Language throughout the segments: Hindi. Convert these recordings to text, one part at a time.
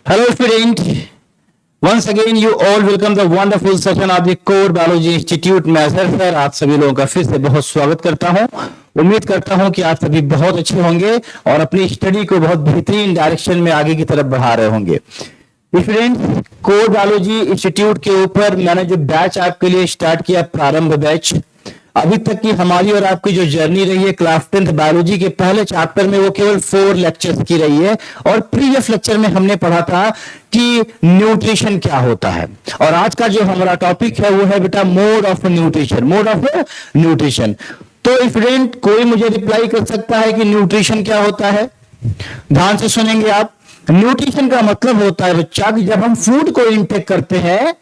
Hello student, once again you all welcome the wonderful session of the Core Biology Institute में सर आप सभी लोगों का फिर से बहुत स्वागत करता हूं। उम्मीद करता हूं कि आप सभी बहुत अच्छे होंगे और अपनी स्टडी को बहुत बेहतरीन डायरेक्शन में आगे की तरफ बढ़ा रहे होंगे। स्टूडेंट, कोर बायोलॉजी इंस्टीट्यूट के ऊपर मैंने जो बैच आपके लिए स्टार्ट किया, प्रारंभ बैच, अभी तक की हमारी और आपकी जो जर्नी रही है क्लास 10th बायोलॉजी के पहले चैप्टर में वो केवल 4 लेक्चर्स की रही है। और प्रीवियस लेक्चर में हमने पढ़ा था कि न्यूट्रिशन क्या होता है, और आज का जो हमारा टॉपिक है वो है बेटा mode of nutrition. Mode of nutrition. तो स्टूडेंट, कोई मुझे रिप्लाई कर सकता है कि न्यूट्रिशन क्या होता है? ध्यान से सुनेंगे आप। न्यूट्रिशन का मतलब होता है बच्चा कि जब हम फूड को इंटेक करते हैं,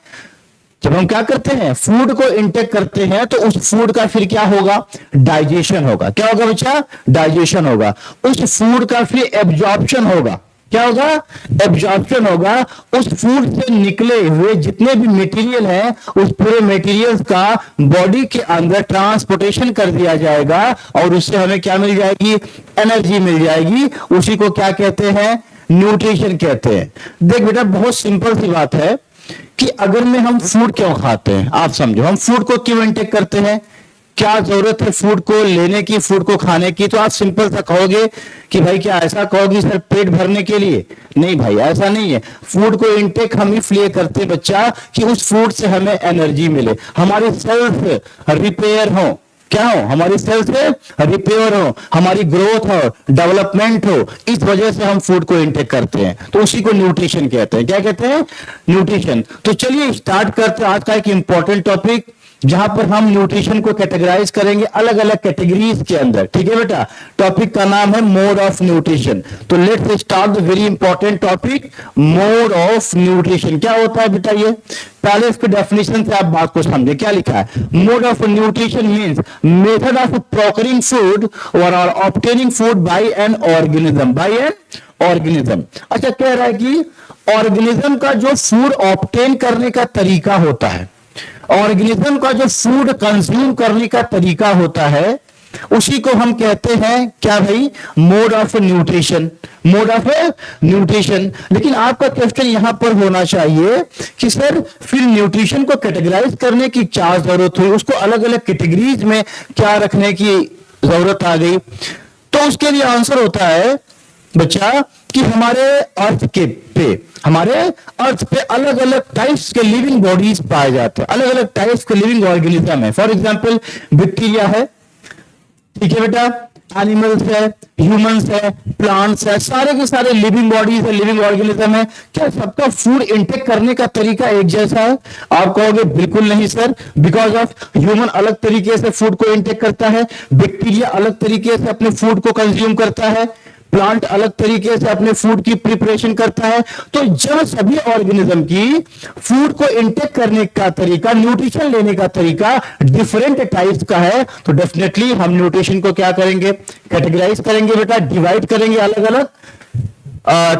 जब हम क्या करते हैं, फूड को इंटेक करते हैं, तो उस फूड का फिर क्या होगा? डाइजेशन होगा। क्या होगा बच्चा? डाइजेशन होगा। उस फूड का फिर एब्जॉर्प्शन होगा। क्या होगा? एब्जॉर्प्शन होगा। उस फूड से निकले हुए जितने भी मटेरियल हैं, उस पूरे मटेरियल्स का बॉडी के अंदर ट्रांसपोर्टेशन कर दिया जाएगा और उससे हमें क्या मिल जाएगी? एनर्जी मिल जाएगी। उसी को क्या कहते हैं? न्यूट्रिशन कहते हैं। देख बेटा, बहुत सिंपल सी बात है कि अगर में हम फूड क्यों खाते हैं, आप समझो, हम फूड को क्यों इंटेक करते हैं, क्या जरूरत है फूड को लेने की, फूड को खाने की? तो आप सिंपल सा कहोगे कि भाई, क्या ऐसा कहोगे सर पेट भरने के लिए? नहीं भाई, ऐसा नहीं है। फूड को इंटेक हम इसलिए करते हैं बच्चा कि उस फूड से हमें एनर्जी मिले, हमारी सेल्स रिपेयर हो। क्या हो? हमारी सेल्स रिपेयर हो, हमारी ग्रोथ हो, डेवलपमेंट हो। इस वजह से हम फूड को इंटेक करते हैं, तो उसी को न्यूट्रिशन कहते हैं। क्या कहते हैं? न्यूट्रिशन। तो चलिए स्टार्ट करते हैं आज का एक इंपॉर्टेंट टॉपिक, जहां पर हम न्यूट्रिशन को कैटेगराइज करेंगे अलग अलग कैटेगरीज के अंदर। ठीक है बेटा? टॉपिक का नाम है मोड ऑफ न्यूट्रिशन। तो let's start the very important topic, mode of nutrition. क्या होता है बेटा ये? पहले इसके डेफिनेशन से आप बात को समझे। क्या लिखा है? Mode of nutrition means method of procuring food और obtaining food by an organism. By an organism. अच्छा, कह रहा है कि ऑर्गेनिज्म का जो फूड ऑब्टेन करने का तरीका होता है, ऑर्गेनिज्म का जो फूड कंज्यूम करने का तरीका होता है, उसी को हम कहते हैं क्या भाई? Mode of nutrition. Mode of nutrition. लेकिन आपका क्वेश्चन यहां पर होना चाहिए कि सर फिर न्यूट्रिशन को कैटेगराइज करने की क्या जरूरत हुई, उसको अलग अलग कैटेगरीज में क्या रखने की जरूरत आ गई? तो उसके लिए आंसर होता है बच्चा कि हमारे अर्थ पे अलग अलग टाइप्स के लिविंग बॉडीज पाए जाते हैं, अलग अलग टाइप्स के लिविंग ऑर्गेनिज्म है। फॉर एग्जांपल बैक्टीरिया है, ठीक है बेटा, एनिमल्स है, ह्यूमंस है, प्लांट्स है, सारे के सारे लिविंग बॉडीज है, लिविंग ऑर्गेनिज्म है। क्या सबका फूड इंटेक करने का तरीका एक जैसा है? आप कहोगे बिल्कुल नहीं सर, बिकॉज ऑफ ह्यूमन अलग तरीके से फूड को इंटेक करता है, बैक्टीरिया अलग तरीके से अपने फूड को कंज्यूम करता है, प्लांट अलग तरीके से अपने फूड की प्रिपरेशन करता है। तो जब सभी ऑर्गेनिज्म की फूड को इंटेक करने का तरीका, न्यूट्रिशन लेने का तरीका डिफरेंट टाइप्स का है, तो डेफिनेटली हम न्यूट्रिशन को क्या करेंगे? कैटेगराइज करेंगे बेटा, डिवाइड करेंगे अलग अलग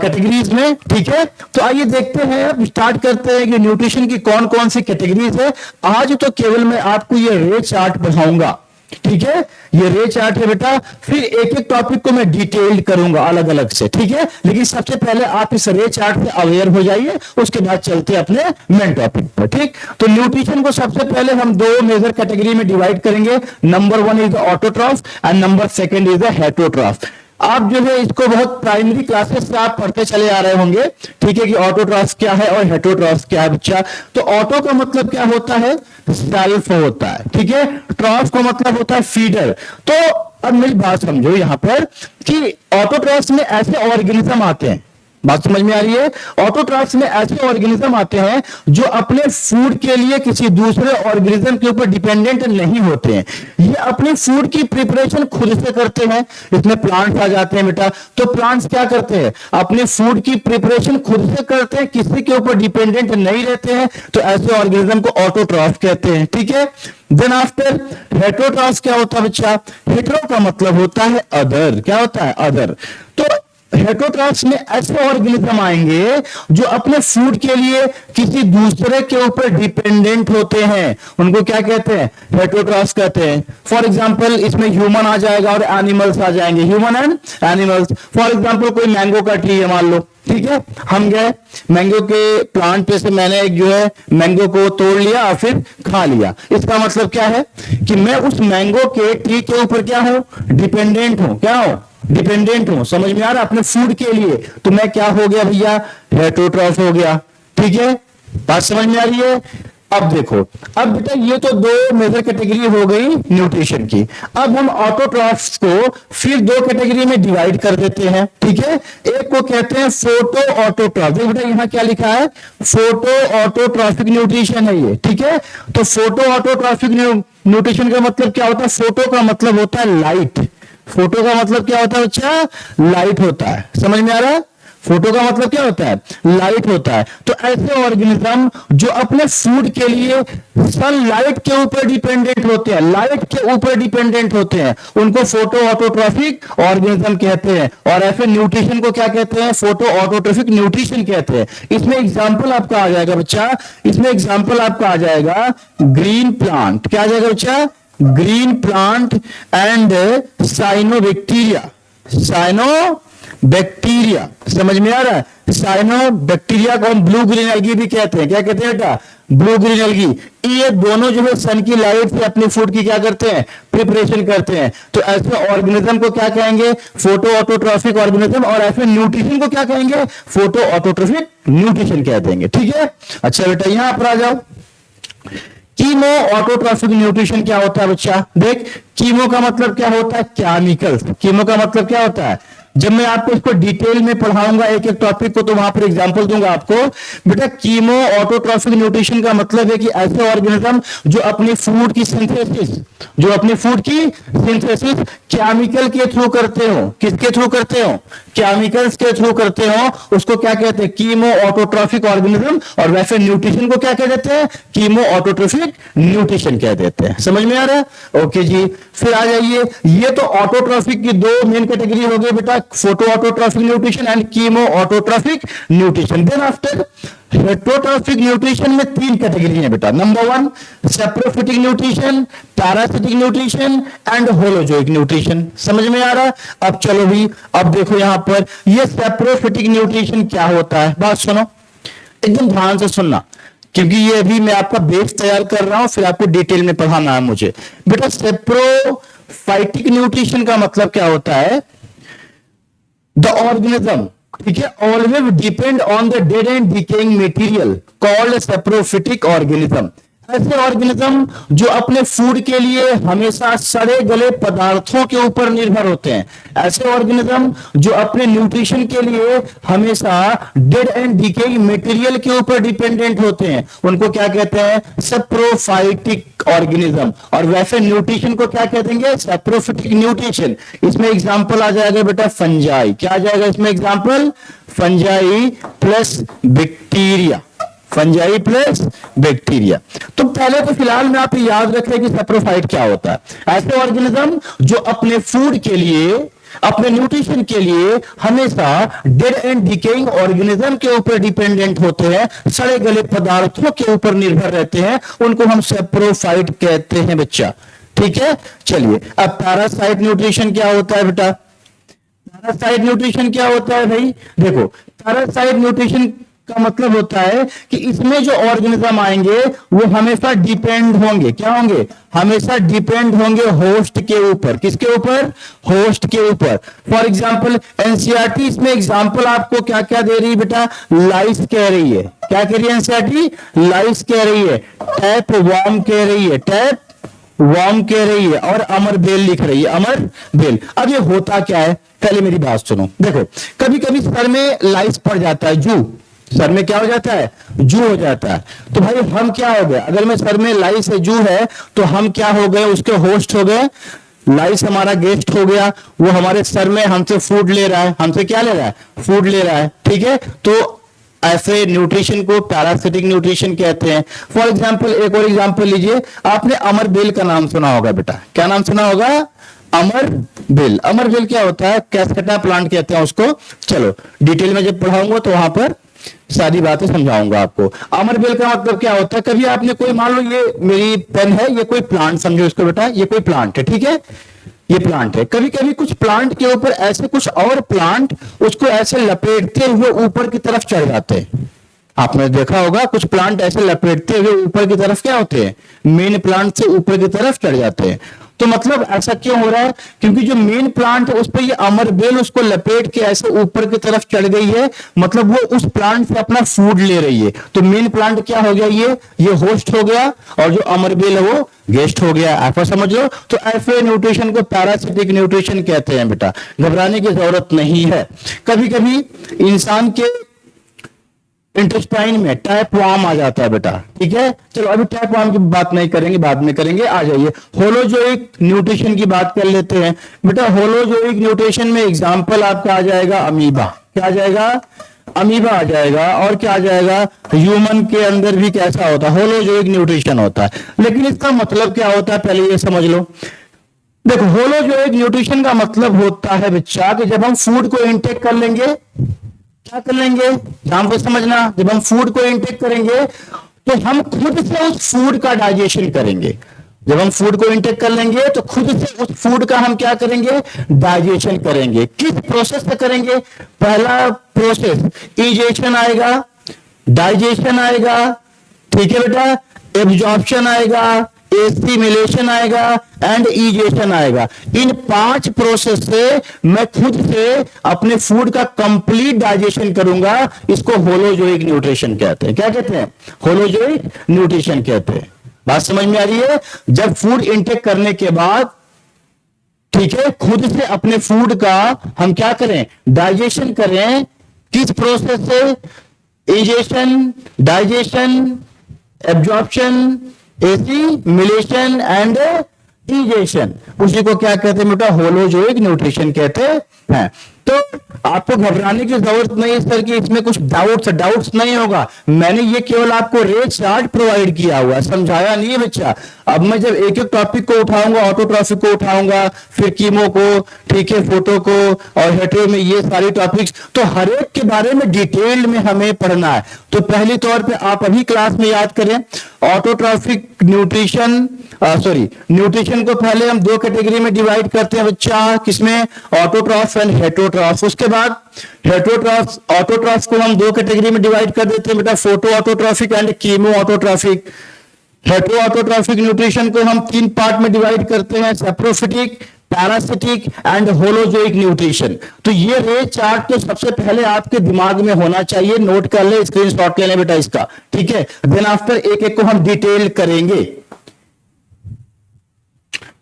कैटेगरीज में। ठीक है? तो आइए देखते हैं, अब स्टार्ट करते हैं कि न्यूट्रिशन की कौन कौन सी कैटेगरीज है। आज तो केवल मैं आपको ये रे चार्ट पढ़ाऊंगा। ठीक है? ये रे चार्ट है बेटा, फिर एक एक टॉपिक को मैं डिटेल्ड करूंगा अलग अलग से। ठीक है? लेकिन सबसे पहले आप इस रे चार्ट से अवेयर हो जाइए, उसके बाद चलते हैं अपने मेन टॉपिक पर। ठीक? तो न्यूट्रिशन को सबसे पहले हम 2 मेजर कैटेगरी में डिवाइड करेंगे। Number 1 is the autotroph and number 2 is the heterotroph. आप जो है इसको बहुत प्राइमरी क्लासेस से आप पढ़ते चले आ रहे होंगे, ठीक है, कि ऑटोट्रॉफ क्या है और हेटरोट्रॉफ क्या है बच्चा। तो ऑटो का मतलब क्या होता है? सेल्फ होता है। ठीक है? ट्रॉफ का मतलब होता है फीडर। तो अब मेरी बात समझो यहां पर कि ऑटोट्रॉफ में ऐसे ऑर्गेनिज्म आते हैं, बात समझ में आ रही है? ऑटोट्रॉफ्स में ऐसे ऑर्गेनिज्म आते हैं जो अपने फूड के लिए किसी दूसरे ऑर्गेनिज्म के ऊपर डिपेंडेंट नहीं होते हैं, ये अपने फूड की प्रिपरेशन खुद से करते हैं। इसमें प्लांट्स आ जाते हैं बेटा। तो प्लांट्स क्या करते हैं? अपने फूड की प्रिपरेशन खुद से करते हैं, किसी के ऊपर डिपेंडेंट नहीं रहते हैं। तो ऐसे ऑर्गेनिज्म को ऑटोट्रॉफ कहते हैं। ठीक है? देन आफ्टर हेटरोट्रॉफ क्या होता है बच्चा? हेटरो का मतलब होता है अदर। क्या होता है? अदर। तो हेटरोट्रॉफ्स में ऐसे ऑर्गेनिज्म आएंगे जो अपने फूड के लिए किसी दूसरे के ऊपर डिपेंडेंट होते हैं, उनको क्या कहते हैं? हेटरोट्रॉफ्स कहते हैं। फॉर एग्जांपल इसमें ह्यूमन आ जाएगा और एनिमल्स आ जाएंगे, human and animals. For example कोई मैंगो का ट्री है मान लो, ठीक है, हम गए मैंगो के प्लांट पे से मैंने एक जो है मैंगो को तोड़ लिया और फिर खा लिया। इसका मतलब क्या है कि मैं उस मैंगो के ट्री के ऊपर क्या हूं, डिपेंडेंट हूं। क्या हूं, डिपेंडेंट हूं। समझ में आ रहा, अपने फूड के लिए। तो मैं क्या हो गया भैया, हेटरोट्रॉफ हो गया। ठीक है, बात समझ में आ रही है। अब देखो, अब बेटा ये तो दो मेजर कैटेगरी हो गई न्यूट्रिशन की। अब हम ऑटोट्रॉफ्स को फिर दो कैटेगरी में डिवाइड कर देते हैं। ठीक है, एक को कहते हैं फोटो ऑटोट्रॉफ। देखो बेटा यहां क्या लिखा है, फोटो ऑटोट्रॉफिक न्यूट्रिशन है ये। ठीक है, तो फोटो ऑटोट्रॉफिक न्यूट्रिशन का मतलब क्या होता है, फोटो का मतलब होता है लाइट। फोटो का मतलब क्या होता है बच्चा, लाइट होता है। समझ में आ रहा है, फोटो का मतलब क्या होता है, लाइट होता है। तो ऐसे ऑर्गेनिज्म जो अपने फूड के लिए सनलाइट के ऊपर डिपेंडेंट होते हैं, लाइट के ऊपर डिपेंडेंट होते हैं, उनको फोटो ऑटोट्रॉफिक ऑर्गेनिज्म कहते हैं। और ऐसे न्यूट्रिशन को क्या कहते हैं, फोटो ऑटोट्रॉफिक न्यूट्रिशन कहते हैं। इसमें एग्जांपल आपका आ जाएगा बच्चा, इसमें एग्जांपल आपका आ जाएगा ग्रीन प्लांट। क्या आ जाएगा बच्चा, green plant and cyanobacteria. Bacteria, समझ में आ रहा है। साइनो बैक्टीरिया को हम ब्लू ग्रीन एल्गी भी कहते हैं। क्या कहते हैं बेटा, ब्लू ग्रीन एल्गी। ये दोनों जो है सन की लाइट से अपने फूड की क्या करते हैं, प्रिपरेशन करते हैं। तो ऐसे ऑर्गेनिज्म को क्या कहेंगे, फोटो ऑटोट्रॉफिक ऑर्गेनिज्म। और ऐसे न्यूट्रिशन को क्या कहेंगे, फोटो ऑटोट्रॉफिक न्यूट्रिशन कह देंगे। ठीक है, अच्छा बेटा यहां पर आ जाओ। कीमो ऑटोट्रॉफिक न्यूट्रिशन क्या होता है बच्चा, देख कीमो का मतलब क्या होता है, केमिकल्स। कीमो का मतलब क्या होता है, जब मैं आपको इसको डिटेल में पढ़ाऊंगा एक एक टॉपिक को, तो वहां पर एग्जांपल दूंगा आपको। बेटा कीमो ऑटोट्रॉफिक न्यूट्रिशन का मतलब है कि ऐसे ऑर्गेनिज्म जो अपनी फूड की सिंथेसिस, केमिकल के थ्रू करते हो। किसके थ्रू करते हो, केमिकल्स के थ्रू करते हो, उसको क्या कहते हैं, कीमो ऑटोट्रॉफिक ऑर्गेनिज्म। और वैसे न्यूट्रिशन को क्या कह देते हैं, कीमो ऑटोट्रॉफिक न्यूट्रिशन कह देते हैं। समझ में आ रहा है, ओके जी। फिर आ जाइए, ये तो ऑटोट्रॉफिक की दो मेन कैटेगरी हो गई बेटा, photoautotrophic nutrition and chemoautotrophic nutrition. Then after heterotrophic nutrition में तीन कैटेगरी है बेटा। Number one saprophytic nutrition, parasitic nutrition and holozoic nutrition. समझ में आ रहा है। अब चलो भी, अब देखो यहां पर ये सैप्रोफिटिक न्यूट्रिशन क्या होता है, बात सुनो एकदम ध्यान से सुनना, क्योंकि ये अभी मैं आपका बेस तैयार कर रहा हूं, फिर आपको डिटेल में पढ़ाना है मुझे। बेटा सैप्रोफाइटिक न्यूट्रिशन का मतलब क्या होता है, द ऑर्गेनिज्म, ठीक है, always depend on the dead and decaying material called saprophytic organism. ऐसे ऑर्गेनिज्म जो अपने फूड के लिए हमेशा सड़े गले पदार्थों के ऊपर निर्भर होते हैं। ऐसे ऑर्गेनिज्म जो अपने न्यूट्रिशन के लिए हमेशा डेड एंड डिकेइंग मटेरियल के ऊपर डिपेंडेंट होते हैं, उनको क्या कहते हैं, सैप्रोफाइटिक ऑर्गेनिज्म। और वैसे न्यूट्रिशन को क्या कह देंगे, सैप्रोफिटिक न्यूट्रिशन। इसमें एग्जांपल आ जाएगा बेटा फंजाई। क्या आ जाएगा इसमें example, fungi plus bacteria. Fungi plus bacteria. तो पहले तो फिलहाल में आप याद रखें कि सैप्रोफाइट क्या होता है। ऐसे ऑर्गेनिज्म जो अपने फूड के लिए, अपने न्यूट्रिशन के लिए हमेशा डेड एंड डिकेइंग ऑर्गेनिज्म के ऊपर डिपेंडेंट होते हैं, सड़े गले पदार्थों के ऊपर निर्भर रहते हैं, उनको हम सैप्रोफाइट कहते हैं बच्चा। ठीक है, चलिए अब पैरासाइट न्यूट्रिशन क्या होता है बेटा, पैरासाइट न्यूट्रिशन क्या होता है भाई, देखो पैरासाइट न्यूट्रिशन का मतलब होता है कि इसमें जो ऑर्गेनिज्म आएंगे वो हमेशा डिपेंड होंगे। क्या होंगे, हमेशा डिपेंड होंगे होस्ट के ऊपर। किसके ऊपर, होस्ट के ऊपर। फॉर एग्जांपल एनसीईआरटी इसमें एग्जांपल आपको क्या क्या दे रही है बेटा, लाइस कह रही है। क्या कह रही है एनसीईआरटी, लाइस कह रही है, टैप वार्म कह रही है, टैप वार्म कह रही है, और अमर बेल लिख रही है, अमर बेल। अब ये होता क्या है, पहले मेरी बात सुनो। देखो कभी कभी सर में लाइस पड़ जाता है, जू, सर में क्या हो जाता है, जू हो जाता है। तो भाई हम क्या हो गए, अगर मैं सर में लाइस है, जू है, तो हम क्या हो गए, उसके होस्ट हो गए। लाइस हमारा गेस्ट हो गया, वो हमारे सर में हमसे फूड ले रहा है, हमसे क्या ले रहा है, फूड ले रहा है। ठीक है, तो ऐसे न्यूट्रिशन को पैरासिटिक न्यूट्रिशन कहते हैं। फॉर एग्जाम्पल एक और एग्जाम्पल लीजिए, आपने अमर बेल का नाम सुना होगा बेटा, क्या नाम सुना होगा, अमर बेल। अमर बेल क्या होता है, कैस्केटा प्लांट कहते हैं उसको। चलो डिटेल में जब पढ़ाऊंगा तो वहां पर सारी बातें समझाऊंगा आपको। अमर बेल का मतलब क्या होता है, कभी आपने कोई, मान लो ये मेरी पेन है, ये कोई प्लांट समझो इसको बेटा, ये कोई प्लांट है, ठीक है। ये प्लांट है। कभी कभी कुछ प्लांट के ऊपर ऐसे कुछ और प्लांट उसको ऐसे लपेटते हुए ऊपर की तरफ चढ़ जाते हैं। आपने देखा होगा कुछ प्लांट ऐसे लपेटते हुए ऊपर की तरफ क्या होते हैं, मेन प्लांट से ऊपर की तरफ चढ़ जाते हैं। तो मतलब ऐसा क्यों हो रहा है, क्योंकि जो मेन प्लांट है उस पर ये अमरबेल उसको लपेट के ऐसे ऊपर की तरफ चढ़ गई है, मतलब वो उस प्लांट से अपना फूड ले रही है। तो मेन प्लांट क्या हो गया, ये होस्ट हो गया और जो अमरबेल है वो गेस्ट हो गया। ऐसा समझ लो। तो ऐसे न्यूट्रिशन को पैरासिटिक न्यूट्रिशन कहते हैं बेटा, घबराने की जरूरत नहीं है। कभी कभी इंसान के इंटेस्टाइन में टाइप वार्म आ जाता है बेटा, ठीक है। चलो अभी टाइप वार्म की बात नहीं करेंगे, बाद में करेंगे। आ जाइए होलोजोइक न्यूट्रिशन की बात कर लेते हैं बेटा। होलोजोइक न्यूट्रिशन में एग्जांपल आपका आ जाएगा अमीबा। क्या आ जाएगा, अमीबा आ जाएगा। और क्या आ जाएगा, ह्यूमन के अंदर भी कैसा होता है, होलोजोइक न्यूट्रिशन होता है। लेकिन इसका मतलब क्या होता है पहले ये समझ लो। देखो होलोजोइक न्यूट्रिशन का मतलब होता है बच्चा कि जब हम फूड को इनटेक कर लेंगे, क्या कर लेंगे, ध्यान से समझना, जब हम फूड को इनटेक करेंगे तो हम खुद से उस फूड का डाइजेशन करेंगे। जब हम फूड को इनटेक कर लेंगे तो खुद से उस फूड का हम क्या करेंगे, डाइजेशन करेंगे। किस प्रोसेस से करेंगे, पहला प्रोसेस इजेशन आएगा, डाइजेशन आएगा, ठीक है बेटा, एब्जॉर्प्शन आएगा, एसिमिलेशन आएगा एंड इजेशन आएगा। इन 5 प्रोसेस से मैं खुद से अपने फूड का कंप्लीट डाइजेशन करूंगा। इसको होलोजोइक न्यूट्रिशन कहते हैं। क्या कहते हैं, होलोजोइक न्यूट्रिशन कहते हैं। बात समझ में आ रही है। जब फूड इनटेक करने के बाद, ठीक है, खुद से अपने फूड का हम क्या करें, डाइजेशन करें। किस प्रोसेस से, egestion, digestion, absorption, assimilation and egestion, उसी को क्या कहते हैं बेटा, होलोजोइक न्यूट्रिशन कहते हैं। तो आपको घबराने की जरूरत नहीं है सर कि इसमें कुछ डाउट्स नहीं होगा। मैंने ये केवल आपको रे चार्ट प्रोवाइड किया हुआ है, समझाया नहीं है बच्चा। अब मैं जब एक एक टॉपिक को उठाऊंगा, ऑटोट्रॉफिक को उठाऊंगा, फिर कीमो को, ठीक है, फोटो को और हेटेरो में, ये सारी टॉपिक्स, तो हर एक के बारे में डिटेल में हमें पढ़ना है। तो पहली तौर पे आप अभी क्लास में याद करें, ऑटोट्रॉफिक न्यूट्रिशन, न्यूट्रिशन को पहले हम 2 कैटेगरी में डिवाइड करते हैं बच्चा, किसमें, ऑटोट्रॉफ एंड हेटरोट्रॉफ। उसके बाद हेटरोट्रॉफ, ऑटोट्रॉफ को हम 2 कैटेगरी में डिवाइड कर देते हैं बेटा, photo autotrophic and chemo autotrophic. Hetero autotrophic nutrition को हम 3 पार्ट में डिवाइड करते हैं, saprophytic, parasitic and holozoic nutrition. तो ये रे चार्ट तो सबसे पहले आपके दिमाग में होना चाहिए, नोट कर ले, स्क्रीनशॉट ले ले बेटा इसका, ठीक है। देन आफ्टर एक एक को हम डिटेल करेंगे।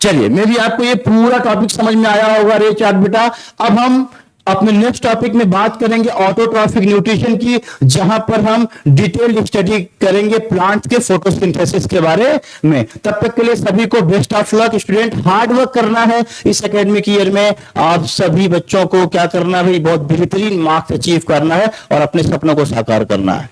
चलिए, मे भी आपको ये पूरा टॉपिक समझ में आया होगा रे चार्ट बेटा। अब हम अपने नेक्स्ट टॉपिक में बात करेंगे ऑटोट्रॉफिक न्यूट्रिशन की, जहां पर हम डिटेल स्टडी करेंगे प्लांट के फोटोसिंथेसिस के बारे में। तब तक के लिए सभी को best of luck student. Hard work करना है इस एकेडमिक ईयर में। आप सभी बच्चों को क्या करना है भाई, बहुत बेहतरीन मार्क्स अचीव करना है और अपने सपनों को साकार करना है।